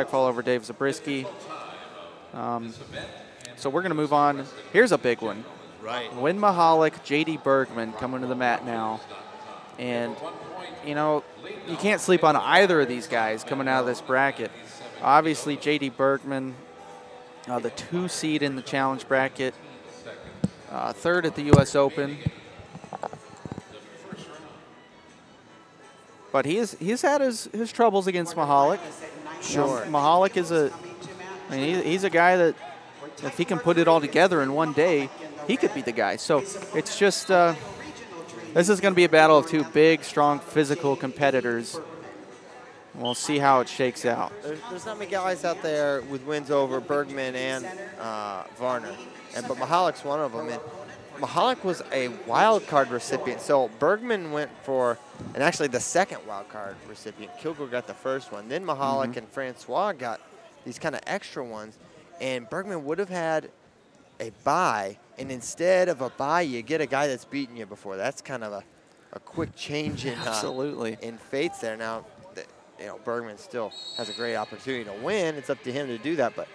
Fall over Dave Zabriskie. So we're going to move on. Here's a big one. Right. Wynn Michalak, J.D. Bergman coming to the mat now. And, you know, you can't sleep on either of these guys coming out of this bracket. Obviously, J.D. Bergman, the 2 seed in the challenge bracket, 3rd at the U.S. Open. But he's had his troubles against Michalak. Sure. Michalak is he's a guy that if he can put it all together in one day, he could be the guy. So it's just this is going to be a battle of 2 big, strong, physical competitors. We'll see how it shakes out. There's not many guys out there with wins over Bergman and Varner, but Michalak's one of them. And Michalak was a wild card recipient. So Bergman went for, and actually the 2nd wild card recipient. Kilgore got the 1st one. Then Michalak and Francois got these kind of extra ones. And Bergman would have had a bye. And instead of a bye, you get a guy that's beaten you before. That's kind of a quick change in absolutely in fates there. Now, Bergman still has a great opportunity to win. It's up to him to do that. But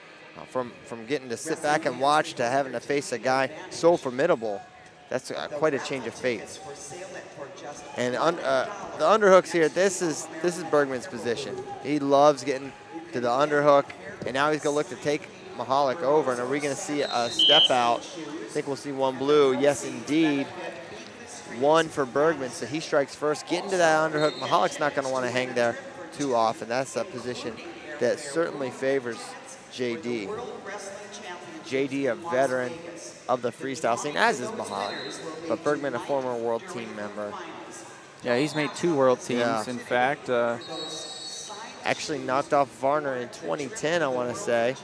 from getting to sit back and watch to having to face a guy so formidable, that's quite a change of fates. And the underhooks here, this is Bergman's position. He loves getting to the underhook, and now he's going to look to take Michalak over. And are we going to see a step out? I think we'll see 1 blue. Yes, indeed. 1 for Bergman, so he strikes first. Getting to that underhook, Michalak's not going to want to hang there too often. That's a position that certainly favors J.D. J.D., a veteran of the freestyle scene, as is Michalak, but Bergman, a former world team member. Yeah, he's made 2 world teams, in fact. Actually knocked off Varner in 2010, I want to say,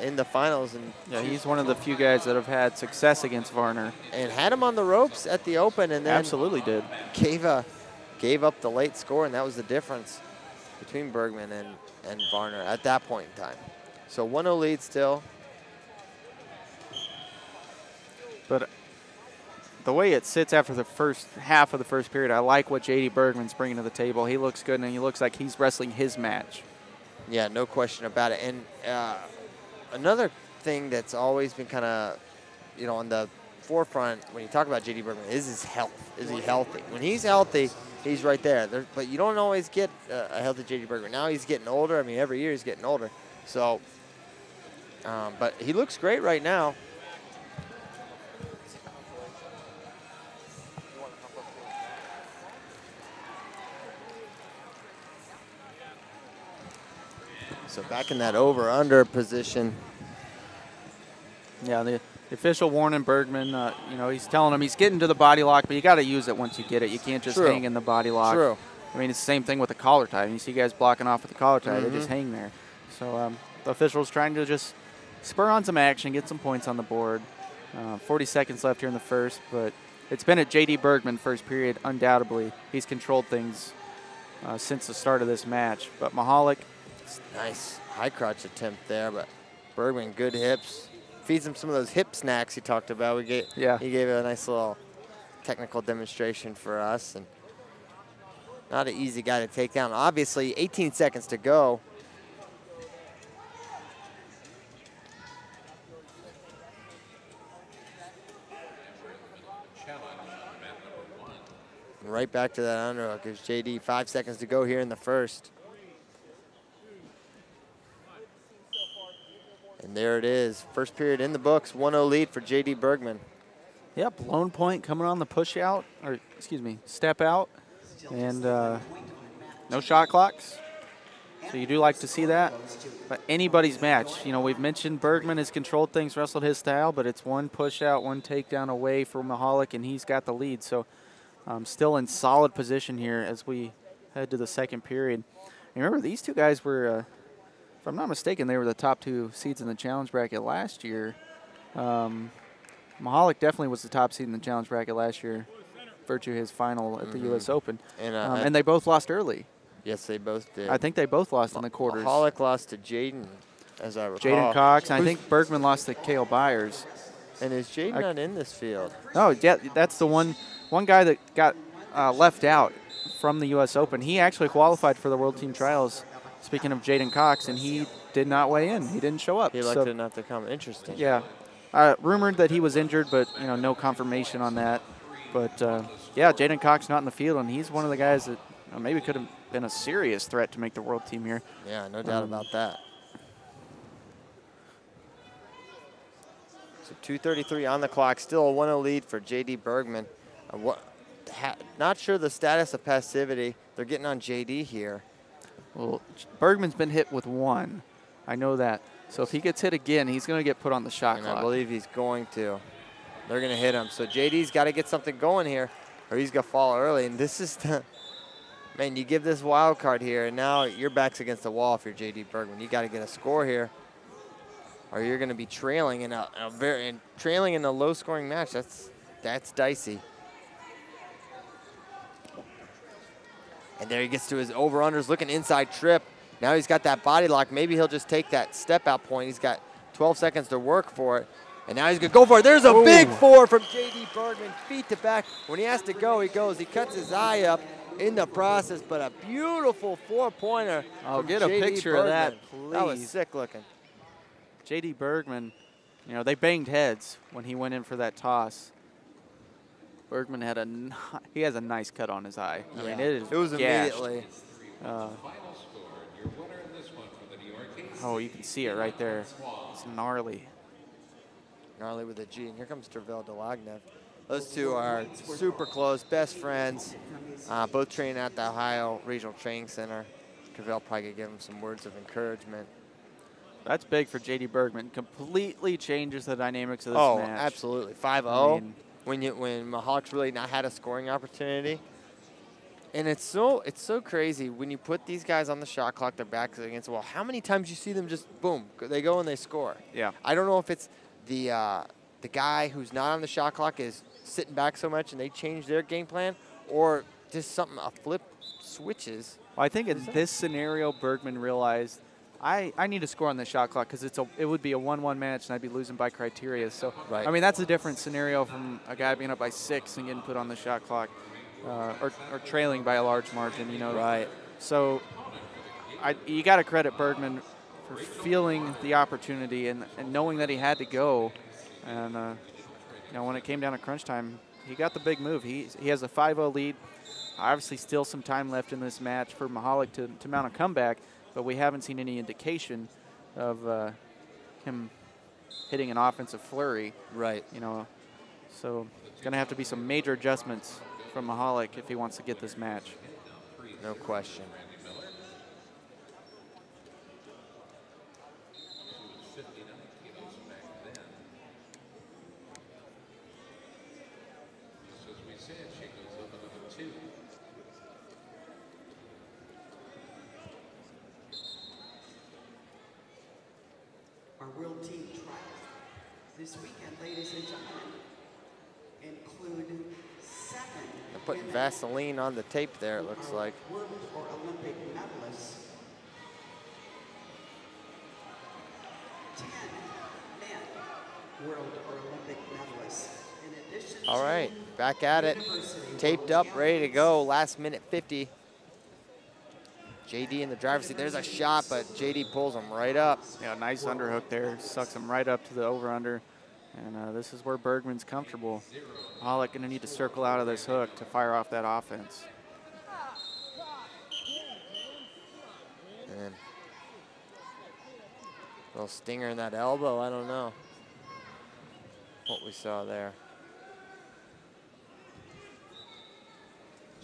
in the finals. And yeah, he's one of the few guys that have had success against Varner. And had him on the ropes at the Open, and then absolutely did. Gave up the late score, and that was the difference between Bergman and Varner at that point in time. So 1-0 lead still. But the way it sits after the first half of the first period, I like what J.D. Bergman's bringing to the table. He looks good, and he looks like he's wrestling his match. Yeah, no question about it. And another thing that's always been kind of, on the forefront when you talk about J.D. Bergman is his health. Is he healthy? When he's healthy, he's right there. But you don't always get a healthy J.D. Bergman. Now he's getting older. I mean, every year he's getting older. So, but he looks great right now. So back in that over-under position. Yeah, the official warning Bergman, he's telling him he's getting to the body lock, but you got to use it once you get it. You can't just hang in the body lock. True. I mean, it's the same thing with the collar tie. You see guys blocking off with the collar tie, they just hang there. So the official's trying to just spur on some action, get some points on the board. 40 seconds left here in the first, but it's been at J.D. Bergman first period, undoubtedly. He's controlled things since the start of this match. But Michalak, nice high crotch attempt there, but Bergman, good hips. Feeds him some of those hip snacks he talked about. He gave a nice little technical demonstration for us, and not an easy guy to take down. Obviously, 18 seconds to go. Right back to that underhook. Gives JD 5 seconds to go here in the first. And there it is. First period in the books. 1-0 lead for J.D. Bergman. Yep, lone point coming on the push out, or excuse me, step out. And no shot clocks. So you do like to see that. But anybody's match. We've mentioned Bergman has controlled things, wrestled his style, but it's 1 push out, 1 takedown away from Michalak, and he's got the lead. So still in solid position here as we head to the second period. And remember, these 2 guys were, if I'm not mistaken, they were the top 2 seeds in the challenge bracket last year. Michalak definitely was the top seed in the challenge bracket last year, virtue of his final at the U.S. Open. And they both lost early. Yes, they both did. I think they both lost in the quarters. Michalak lost to Jaden, as I recall. Jaden Cox, and I think Bergman lost to Cale Byers. And is Jaden not in this field? No, yeah, that's the one guy that got left out from the U.S. Open. He actually qualified for the World Team Trials speaking of Jaden Cox, and he did not weigh in. He didn't show up. He elected not to come. Interesting. Yeah. Rumored that he was injured, but, no confirmation on that. But, yeah, Jaden Cox not in the field, and he's one of the guys that maybe could have been a serious threat to make the world team here. Yeah, no doubt about that. So 2:33 on the clock, still a 1-0 lead for J.D. Bergman. Not sure the status of passivity. They're getting on J.D. here. Well, Bergman's been hit with 1. I know that. So if he gets hit again, he's going to get put on the shot clock. I believe he's going to. They're going to hit him. So J.D.'s got to get something going here, or he's going to fall early. And this is the, man, you give this wild card here, and now your back's against the wall if you're J.D. Bergman. You got to get a score here, or you're going to be trailing in a low-scoring match. That's dicey. And there he gets to his over-unders, looking inside trip. Now he's got that body lock. Maybe he'll just take that step-out point. He's got 12 seconds to work for it. And now he's going to go for it. There's a big 4 from J.D. Bergman, feet to back. When he has to go, he goes. He cuts his eye up in the process, but a beautiful 4-pointer. I'll get a picture of that, please. That was sick looking. J.D. Bergman, they banged heads when he went in for that toss. Bergman he has a nice cut on his eye. I mean, it was gashed. Immediately. Oh, you can see it right there. It's gnarly. Gnarly with a G. And here comes Tervel Delagnev. Those two are super close, best friends. Both training at the Ohio Regional Training Center. Tervel probably could give him some words of encouragement. That's big for J.D. Bergman. Completely changes the dynamics of this match. Oh, absolutely. 5-0. When Michalak's really not had a scoring opportunity. And it's so crazy when you put these guys on the shot clock, their backs against the wall. How many times you see them just boom, they go and they score? Yeah. I don't know if it's the guy who's not on the shot clock is sitting back so much and they change their game plan, or just a flip switches. Well, I think in this scenario, Bergman realized I need to score on the shot clock because it would be a 1-1 match and I'd be losing by criteria. So right. I mean that's a different scenario from a guy being up by 6 and getting put on the shot clock. Or trailing by a large margin, Right. So you got to credit Bergman for feeling the opportunity and knowing that he had to go. And, when it came down to crunch time, he got the big move. He has a 5-0 lead. Obviously still some time left in this match for Michalak to mount a comeback, but we haven't seen any indication of him hitting an offensive flurry. Right. So going to have to be some major adjustments from Michalak if he wants to get this match. No question. Our World Team Trials this weekend, ladies and gentlemen, include 7 They're putting Vaseline on the tape there, it looks like. World or Olympic medalists, 10 men World or Olympic medalists. In addition All right, to back at it. Taped up, ready to go. Last minute 50. JD in the driver's seat. There's a shot, but JD pulls him right up. Yeah, nice underhook there. Sucks him right up to the over-under. And this is where Bergman's comfortable. Michalak going to need to circle out of this hook to fire off that offense. And a little stinger in that elbow. I don't know what we saw there.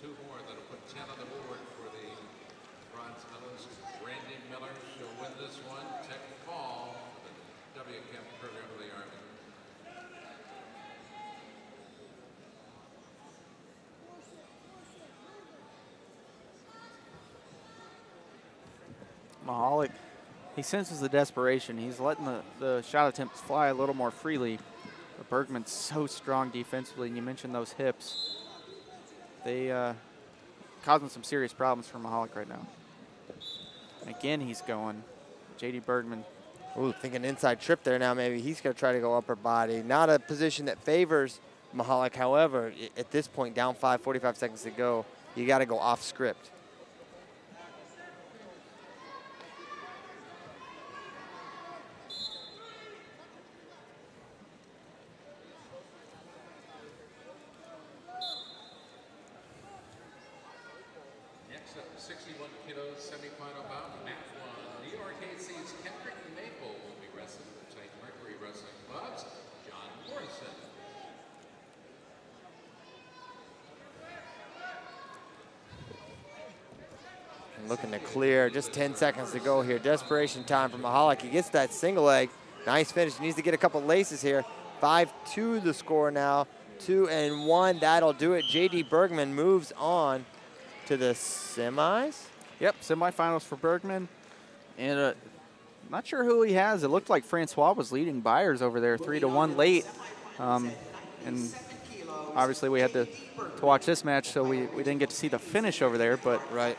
2 more that'll put 10 on the board for the bronze medalist. Randy Miller, she'll win this one. Tech Fall, the WCAP program of the Army. Michalak, he senses the desperation. He's letting the shot attempts fly a little more freely. But Bergman's so strong defensively, and you mentioned those hips. They causing some serious problems for Michalak right now. And again, he's going. J.D. Bergman. Ooh, thinking inside trip there now. Maybe he's going to try to go upper body. Not a position that favors Michalak. However, at this point, down 5, 45 seconds to go, you got to go off script. 61 kilos semifinal bout, match 1. The RTC's Kendrick Maple will be wrestling the Titan Mercury Wrestling Club's John Morrison. Looking to clear, just 10 seconds to go here. Desperation time for Michalak. He gets that single leg. Nice finish. He needs to get a couple laces here. 5-2 the score now. 2-1. That'll do it. J.D. Bergman moves on to the semis. Yep, semifinals for Bergman. And not sure who he has. It looked like Francois was leading Byers over there 3-1 late. And obviously we had to watch this match, so we didn't get to see the finish over there. But right.